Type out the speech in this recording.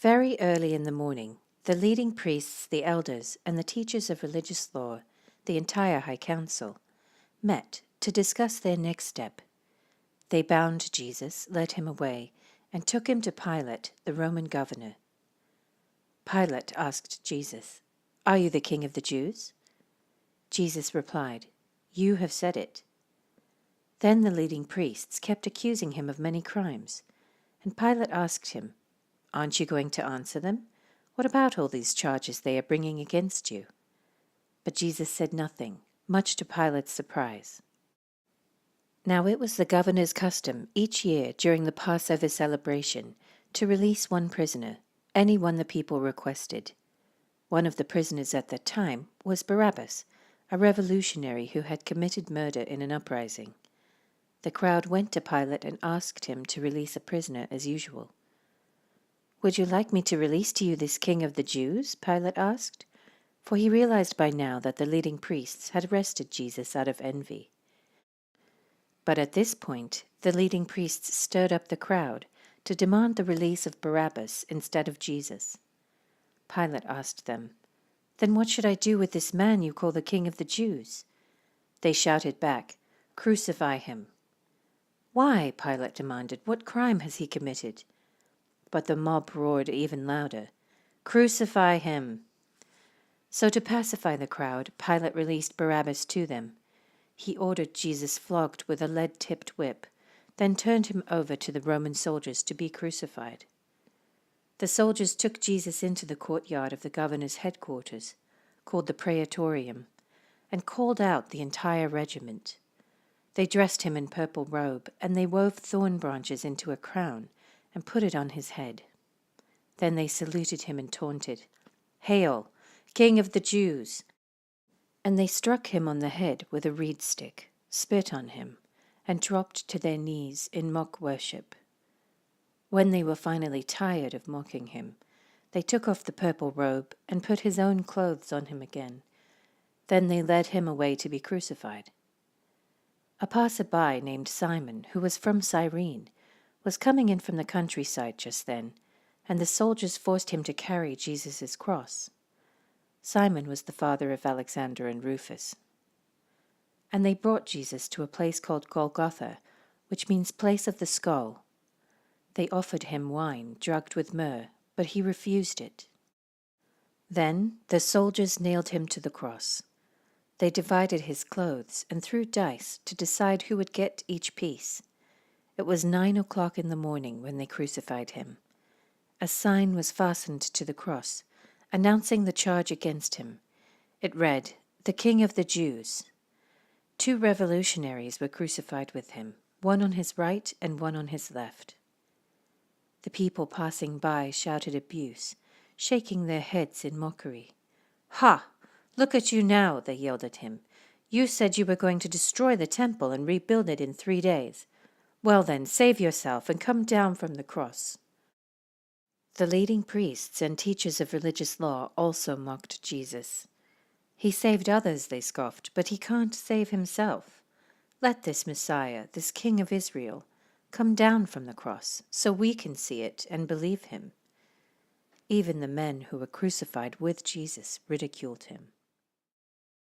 Very early in the morning, the leading priests, the elders, and the teachers of religious law, the entire high council, met to discuss their next step. They bound Jesus, led him away, and took him to Pilate, the Roman governor. Pilate asked Jesus, "Are you the king of the Jews?" Jesus replied, "You have said it." Then the leading priests kept accusing him of many crimes, and Pilate asked him, "Aren't you going to answer them? What about all these charges they are bringing against you?" But Jesus said nothing, much to Pilate's surprise. Now it was the governor's custom each year during the Passover celebration to release one prisoner, any one the people requested. One of the prisoners at that time was Barabbas, a revolutionary who had committed murder in an uprising. The crowd went to Pilate and asked him to release a prisoner as usual. "Would you like me to release to you this king of the Jews?" Pilate asked, for he realized by now that the leading priests had arrested Jesus out of envy. But at this point, the leading priests stirred up the crowd to demand the release of Barabbas instead of Jesus. Pilate asked them, "Then what should I do with this man you call the king of the Jews?" They shouted back, "Crucify him." "Why?" Pilate demanded. "What crime has he committed?" But the mob roared even louder, "Crucify him!" So to pacify the crowd, Pilate released Barabbas to them. He ordered Jesus flogged with a lead-tipped whip, then turned him over to the Roman soldiers to be crucified. The soldiers took Jesus into the courtyard of the governor's headquarters, called the Praetorium, and called out the entire regiment. They dressed him in purple robe, and they wove thorn branches into a crown and put it on his head. Then they saluted him and taunted, "Hail, King of the Jews!" And they struck him on the head with a reed stick, spit on him, and dropped to their knees in mock worship. When they were finally tired of mocking him, they took off the purple robe and put his own clothes on him again. Then they led him away to be crucified. A passer-by named Simon, who was from Cyrene, was coming in from the countryside just then, and the soldiers forced him to carry Jesus' cross. Simon was the father of Alexander and Rufus. And they brought Jesus to a place called Golgotha, which means place of the skull. They offered him wine drugged with myrrh, but he refused it. Then the soldiers nailed him to the cross. They divided his clothes and threw dice to decide who would get each piece. It was 9 o'clock in the morning when they crucified him. A sign was fastened to the cross, announcing the charge against him. It read, "The King of the Jews." 2 revolutionaries were crucified with him, one on his right and one on his left. The people passing by shouted abuse, shaking their heads in mockery. "Ha! Look at you now," they yelled at him. "You said you were going to destroy the temple and rebuild it in 3 days. Well then, save yourself and come down from the cross." The leading priests and teachers of religious law also mocked Jesus. "He saved others," they scoffed, "but he can't save himself. Let this Messiah, this King of Israel, come down from the cross so we can see it and believe him." Even the men who were crucified with Jesus ridiculed him.